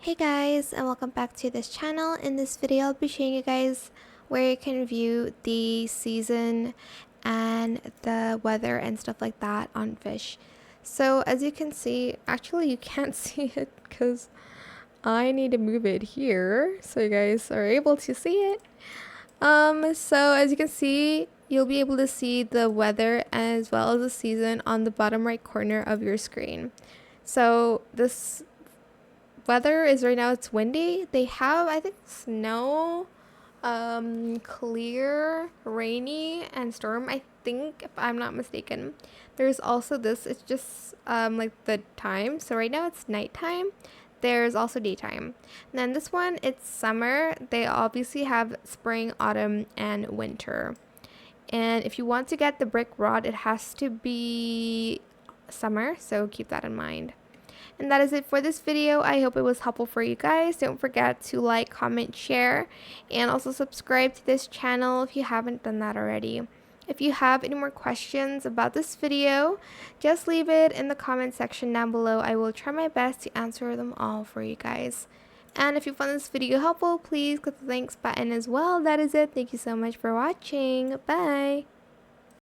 Hey guys, and welcome back to this channel. In this video I'll be showing you guys where you can view the season and the weather and stuff like that on Fish. So as you can see, actually you can't see it because I need to move it here so you guys are able to see it. So as you can see, you'll be able to see the weather as well as the season on the bottom right corner of your screen. So this weather is right now, it's windy. They have, I think, snow, clear, rainy, and storm, I think, if I'm not mistaken. There's also this, it's just like the time. So right now it's nighttime. There's also daytime. And then this one, it's summer. They obviously have spring, autumn, and winter. And if you want to get the brick rod, it has to be summer, so keep that in mind. And that is it for this video. I hope it was helpful for you guys. Don't forget to like, comment, share, and also subscribe to this channel if you haven't done that already. If you have any more questions about this video, just leave it in the comment section down below. I will try my best to answer them all for you guys. And if you found this video helpful, please click the thanks button as well. That is it. Thank you so much for watching. Bye!